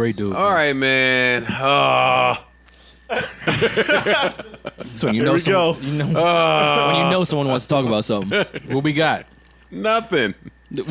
Great dude. All right, man. So when you know someone, when you know someone wants to talk about something. What we got? Nothing.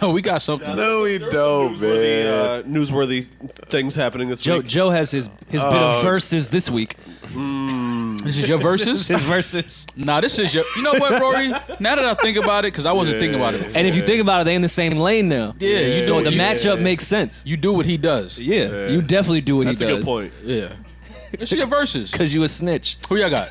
No, we got something. No, we don't, man. Newsworthy things happening this week. Joe has his bit of verses this week. This is your verses? His verses. Nah, this is your... You know what, Rory? Now that I think about it, because I wasn't thinking about it before. And if you think about it, they in the same lane now. Yeah, you So do. the matchup makes sense. You do what he does. Yeah, you definitely do what That's he a does. good point. Yeah. This is your verses. Because you a snitch. Who y'all got?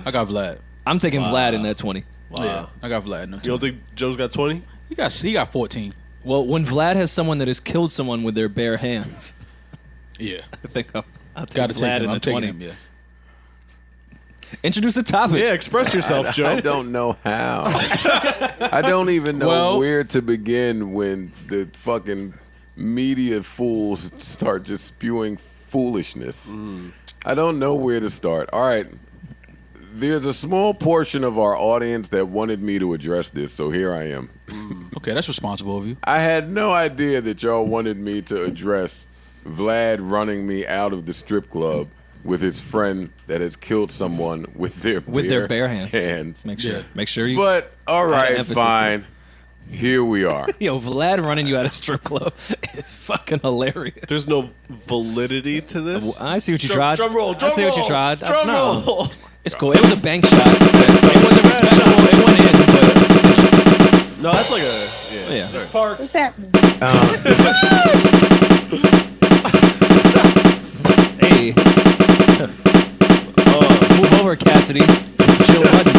I got Vlad. I'm taking Vlad in that 20. Wow. Yeah, I got Vlad. No, You don't think Joe's got 20? he got 14. Well, when Vlad has someone that has killed someone with their bare hands, Yeah. I think I'll take Got to Vlad take him. in I'm the taking 20. him, yeah. Introduce the topic. Yeah, express yourself, Joe. I don't know how. I don't even know where to begin when the fucking media fools start just spewing foolishness. I don't know where to start. All right. There's a small portion of our audience that wanted me to address this, so here I am. Okay, that's responsible of you. I had no idea that y'all wanted me to address Vlad running me out of the strip club with his friend that has killed someone with their bare hands. Make sure. Yeah. Make sure you. But all add right, emphasis fine. Here we are. Yo, Vlad running you out of strip club is fucking hilarious. There's no validity to this. I see what you tried. Drum roll. I see what you tried. Drum No. roll. It's cool. It was a bank shot. It wasn't respectable. It went in, but No, that's like a... yeah. What's happening? Hey. Move over, Cassidy. It's Joe Budden.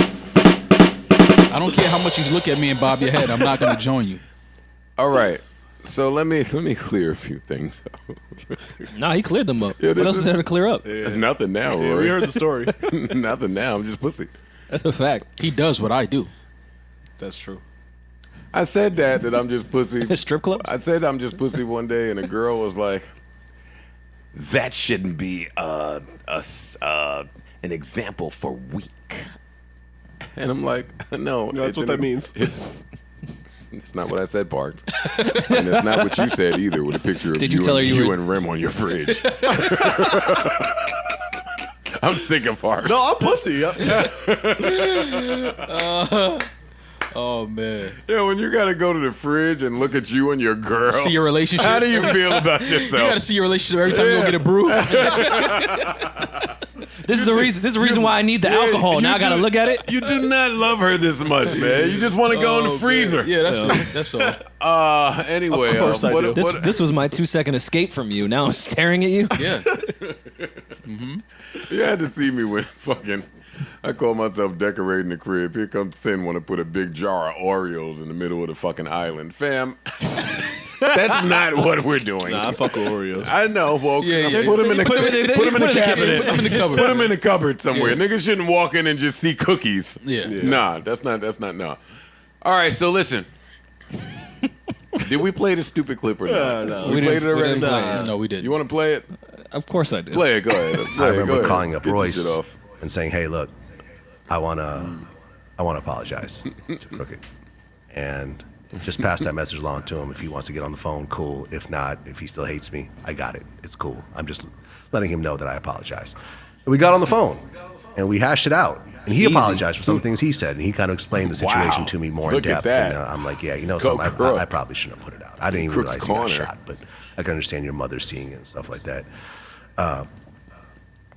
I don't care how much you look at me and bob your head. I'm not going to join you. All right. So let me clear a few things up. Nah, he cleared them up. Yeah, What else is there to clear up? Nothing now, Yeah, Rory. we heard the story. Nothing now. I'm just pussy. That's a fact. He does what I do. That's true. I said that I'm just pussy. Strip clubs? I said I'm just pussy one day, and a girl was like, "That shouldn't be an example for weak." And I'm like, "No, That's what that means. It's not what I said, Parks, and it's not what you said either. With a picture of Did you tell her you were- and Rim on your fridge." I'm sick of Parks. No, I'm pussy. Oh, man. Yeah, when you gotta go to the fridge and look at you and your girl. See your relationship. How do you feel about yourself? You got to see your relationship every time you go get a brew. This is the reason why I need the alcohol. Now I gotta look at it. You do not love her this much, man. You just want to go in the freezer. Yeah, that's it. That's all. Anyway, Of course I do. This was my 2-second escape from you. Now I'm staring at you. Yeah. You had to see me with fucking. I call myself decorating the crib. Here comes Sin, want to put a big jar of Oreos in the middle of the fucking island, fam. That's not what we're doing. Nah, I fuck with Oreos. I know. Well, Yeah. put them in the Put 'em in the- put 'em in the put 'em in the cabinet. Put them in the cupboard. Put them in the cupboard somewhere. Yeah. Niggas shouldn't walk in and just see cookies. Yeah. Nah, that's not no. All right, so listen. Did we play the stupid clip or not? No. We played it already? didn't play it. No, we didn't. You want to play it? Of course I did. Play it. Go ahead. Play I it, remember go ahead. calling up Get your Royce shit off. and saying, "Hey, look, I wanna apologize to Crooked, and just pass that message along to him. If he wants to get on the phone, cool. If not, if he still hates me, I got it. It's cool. I'm just letting him know that I apologize." And we got on the phone and we hashed it out. And he apologized for some things he said, and he kind of explained the situation to me more Look in at depth. that. And I'm like, yeah, you know, Go something, Crook. I probably shouldn't have put it out. I didn't even Crook's realize he got corner. shot, but I can understand your mother seeing it and stuff like that.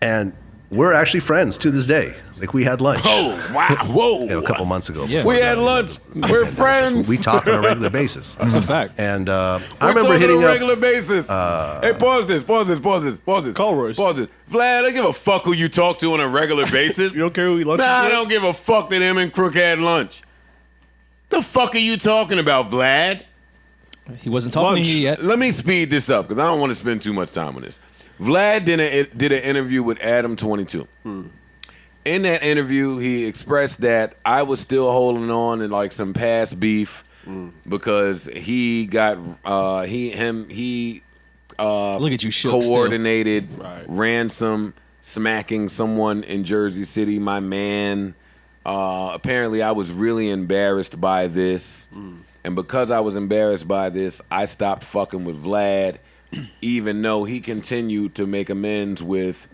And we're actually friends to this day. Like, we had lunch. Oh, wow. Whoa. You know, a couple months ago. Yeah. We had lunch. We're friends. We talk on a regular basis. That's a fact. And I We're remember talking hitting on a up. regular basis. Hey, pause this. Call Royce. Pause this. Vlad, I don't give a fuck who you talk to on a regular basis. You don't care who he lunches Nah, I with? don't give a fuck that him and Crook had lunch. The fuck are you talking about, Vlad? He wasn't talking Lunch. to you yet. Let me speed this up because I don't want to spend too much time on this. Vlad did an interview with Adam 22. In that interview, he expressed that I was still holding on to like some past beef because he got Look at you, shook still. coordinated ransom smacking someone in Jersey City. My man. Apparently, I was really embarrassed by this, and because I was embarrassed by this, I stopped fucking with Vlad. even though he continued to make amends with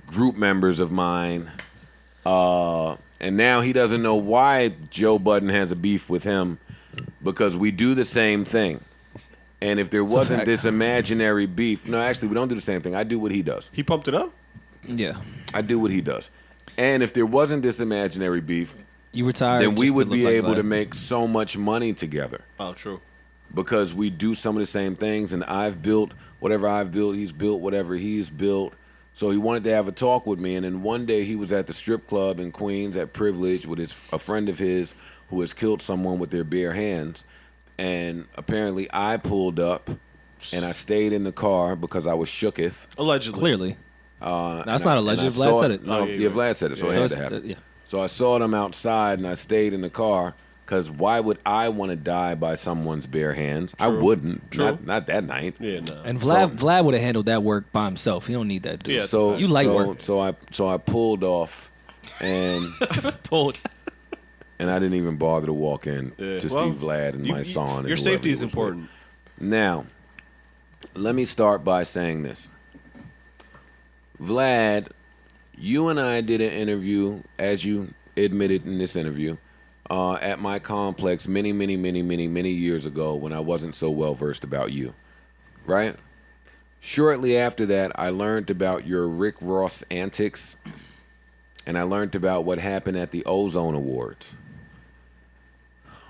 group members of mine. And now he doesn't know why Joe Budden has a beef with him, because we do the same thing. And if there wasn't this imaginary beef, no, actually, we don't do the same thing. I do what he does. He pumped it up? Yeah. I do what he does. And if there wasn't this imaginary beef, You retired. then we just to would look be like able Vlad. to make so much money together. Oh, true. Because we do some of the same things, and I've built whatever I've built, he's built whatever he's built. So he wanted to have a talk with me, and then one day he was at the strip club in Queens at Privilege with a friend of his who has killed someone with their bare hands, and apparently I pulled up, and I stayed in the car because I was shooketh. Allegedly. Clearly. That's not alleged. And I Vlad saw said it. No, yeah. Vlad said it, so it had to happen. Yeah. So I saw them outside, and I stayed in the car. Because why would I want to die by someone's bare hands? I wouldn't. True. Not that night. Yeah, no. And Vlad would have handled that work by himself. He don't need that dude. Yeah, So you light so, work. So I pulled off, and Pulled. and I didn't even bother to walk in Yeah. to Well, see Vlad and my son. And Your whoever safety he is was important. with. Now, let me start by saying this. Vlad, you and I did an interview, as you admitted in this interview, at my complex many years ago when I wasn't so well versed about you, right? Shortly after that, I learned about your Rick Ross antics, and I learned about what happened at the Oz Awards.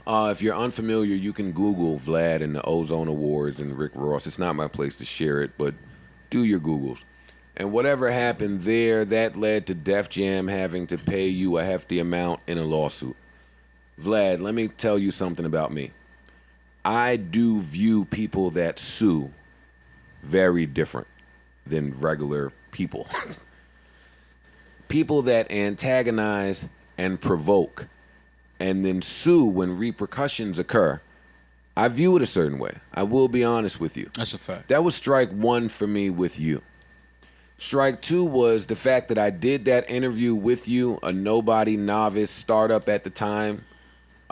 If you're unfamiliar, you can Google Vlad and the Oz Awards and Rick Ross. It's not my place to share it, but do your Googles. And whatever happened there, that led to Def Jam having to pay you a hefty amount in a lawsuit. Vlad, let me tell you something about me. I do view people that sue very different than regular people. People that antagonize and provoke and then sue when repercussions occur, I view it a certain way. I will be honest with you. That's a fact. That was strike one for me with you. Strike two was the fact that I did that interview with you, a nobody novice startup at the time.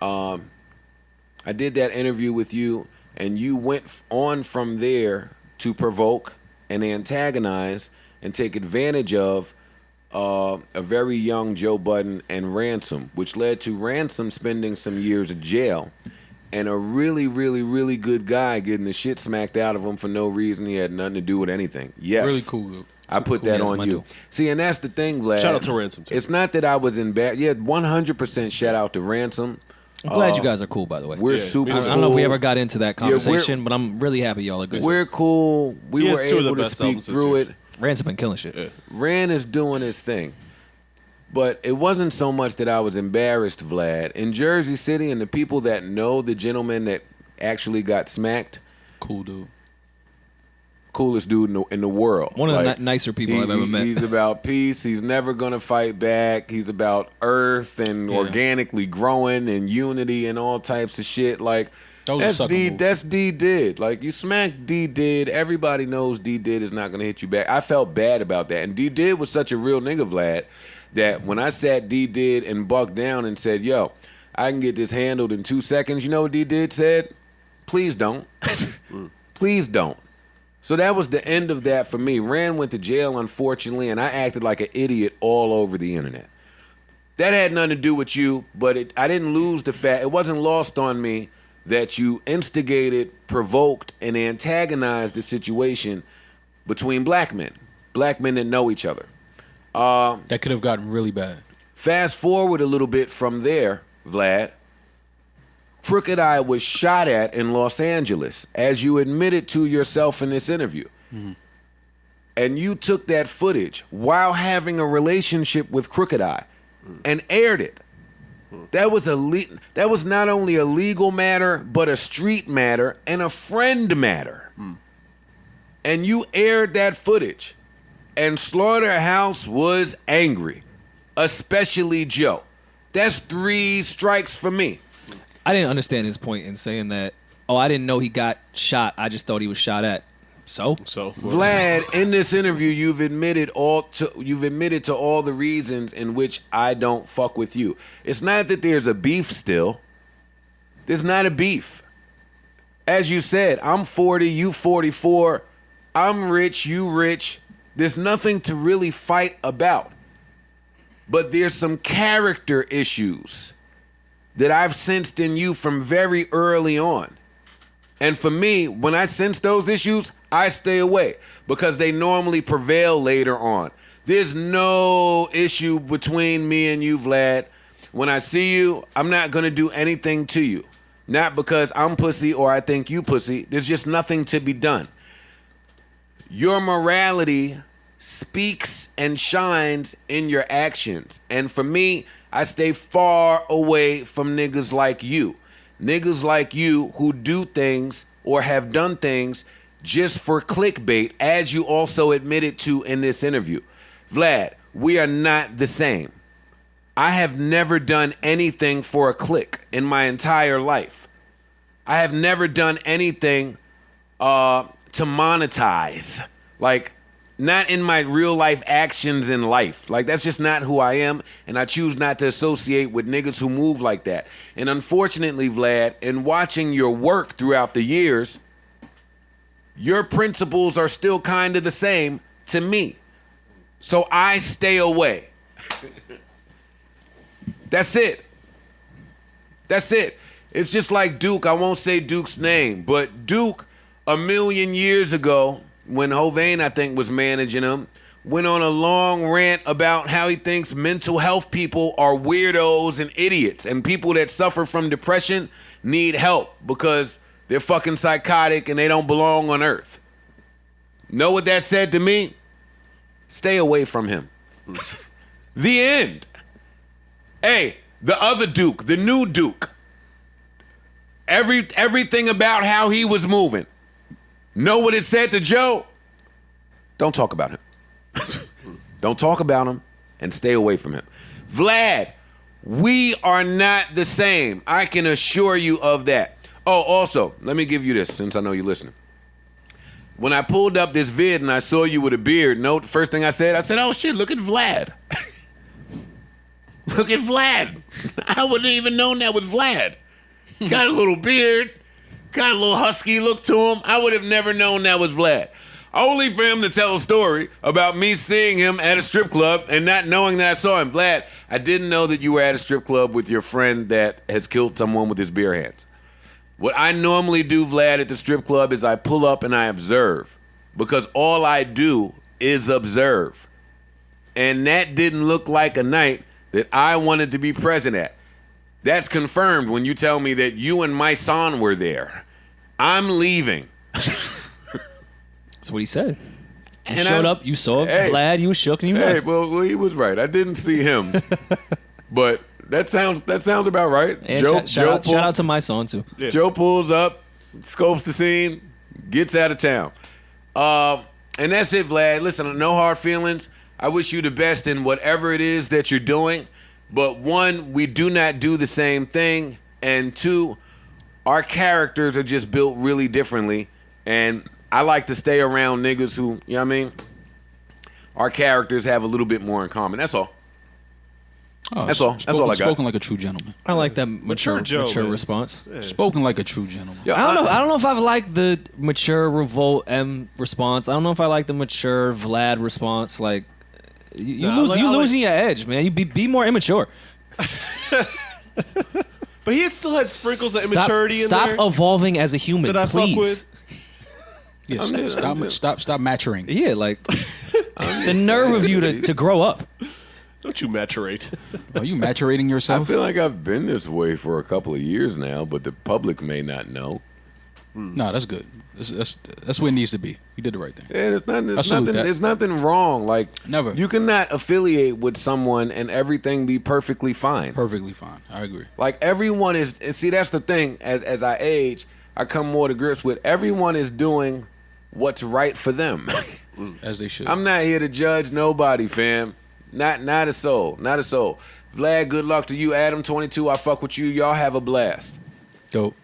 I did that interview with you, and you went on from there to provoke and antagonize and take advantage of a very young Joe Budden and Ransom, which led to Ransom spending some years in jail and a really good guy getting the shit smacked out of him for no reason. He had nothing to do with anything. Yes. Really cool, dude. I put that Yes, on my you. dude. See, and that's the thing, Vlad. Shout out to Ransom, too. It's not that I was in bad. Yeah, 100% shout out to Ransom. I'm glad you guys are cool, by the way. We're Yeah, super I cool. don't know if we ever got into that we're- conversation, but I'm really happy y'all are good. We're cool. We He were has two of the able to best speak albums this through year. it. Ransom been killing shit. Ran is doing his thing. But it wasn't so much that I was embarrassed, Vlad. In Jersey City, and the people that know the gentleman that actually got smacked, Cool dude. coolest dude in the world. One of the Like, nicer people I've ever met. He's about peace. He's never going to fight back. He's about earth and Yeah. organically growing and unity and all types of shit. Like, That was a sucker move. That's D did. Like, you smacked D did. Everybody knows D did is not going to hit you back. I felt bad about that. And D did was such a real nigga, Vlad, that when I sat D did and Buck down and said, yo, I can get this handled in 2 seconds, you know what D did said? Please don't. Please don't. So that was the end of that for me. Rand went to jail, unfortunately, and I acted like an idiot all over the internet. That had nothing to do with you, but I didn't lose the fact. It wasn't lost on me that you instigated, provoked, and antagonized the situation between black men that know each other. That could have gotten really bad. Fast forward a little bit from there, Vlad. Crooked Eye was shot at in Los Angeles, as you admitted to yourself in this interview. And you took that footage while having a relationship with Crooked Eye and aired it. That was not only a legal matter, but a street matter and a friend matter. And you aired that footage. And Slaughterhouse was angry, especially Joe. That's 3 strikes for me. I didn't understand his point in saying that, oh, I didn't know he got shot. I just thought he was shot at. So? Vlad, in this interview, you've admitted to all the reasons in which I don't fuck with you. It's not that there's a beef still. There's not a beef. As you said, I'm 40, you 44. I'm rich, you rich. There's nothing to really fight about. But there's some character issues that I've sensed in you from very early on. And for me, when I sense those issues, I stay away because they normally prevail later on. There's no issue between me and you, Vlad. When I see you, I'm not going to do anything to you. Not because I'm pussy or I think you pussy. There's just nothing to be done. Your morality speaks and shines in your actions. And for me, I stay far away from niggas like you. Niggas like you who do things or have done things just for clickbait, as you also admitted to in this interview. Vlad, we are not the same. I have never done anything for a click in my entire life. I have never done anything to monetize. Like, not in my real life actions in life. Like, that's just not who I am, and I choose not to associate with niggas who move like that. And unfortunately, Vlad, in watching your work throughout the years, your principles are still kind of the same to me. So I stay away. That's it. That's it. It's just like Duke. I won't say Duke's name, but Duke, a million years ago, when Hovain, I think, was managing him, went on a long rant about how he thinks mental health people are weirdos and idiots, and people that suffer from depression need help because they're fucking psychotic and they don't belong on Earth. Know what that said to me? Stay away from him. The end. Hey, the other Duke, the new Duke. Everything about how he was moving. Know what it said to Joe? Don't talk about him. Don't talk about him and stay away from him. Vlad, we are not the same. I can assure you of that. Oh, also, let me give you this since I know you're listening. When I pulled up this vid and I saw you with a beard, the first thing I said, oh shit, look at Vlad. Look at Vlad. I wouldn't even known that was Vlad. Got a little beard, got a little husky look to him. I would have never known that was Vlad. Only for him to tell a story about me seeing him at a strip club and not knowing that I saw him. Vlad, I didn't know that you were at a strip club with your friend that has killed someone with his bare hands. What I normally do, Vlad, at the strip club is I pull up and I observe. Because all I do is observe. And that didn't look like a night that I wanted to be present at. That's confirmed when you tell me that you and my son were there. I'm leaving. That's what he said. You And showed up, you saw Vlad, you was shook, and you left. Well, he was right. I didn't see him. But that sounds about right. And shout out to my son, too. Yeah. Joe pulls up, scopes the scene, gets out of town. And that's it, Vlad. Listen, no hard feelings. I wish you the best in whatever it is that you're doing. But one, we do not do the same thing. And two, our characters are just built really differently. And I like to stay around niggas who, you know what I mean? Our characters have a little bit more in common. That's all. Oh, That's all. That's all I got. Spoken like a true gentleman. I like that mature Joe, man. response. Yeah. Spoken like a true gentleman. Yo, I don't know if I've liked the mature Revolt M response. I don't know if I like the mature Vlad response. Like you losing your edge, man. You be more immature. But he still had sprinkles of immaturity in there. Stop evolving as a human, that I please. fuck with. Yeah, stop maturing. Yeah, like the nerve of you to grow up. Don't you maturate. Are you maturating I yourself? feel like I've been this way for a couple of years now, but the public may not know. No, that's good. That's where it needs to be. You did the right thing. Yeah, that. there's nothing wrong. Like, Never. You cannot affiliate with someone and everything be perfectly fine. Perfectly fine. I agree. Like, everyone is, and see, that's the thing. As I age, I come more to grips with everyone is doing what's right for them. As they should. I'm not here to judge nobody, fam. Not a soul. Not a soul. Vlad, good luck to you. Adam, 22, I fuck with you. Y'all have a blast. Dope.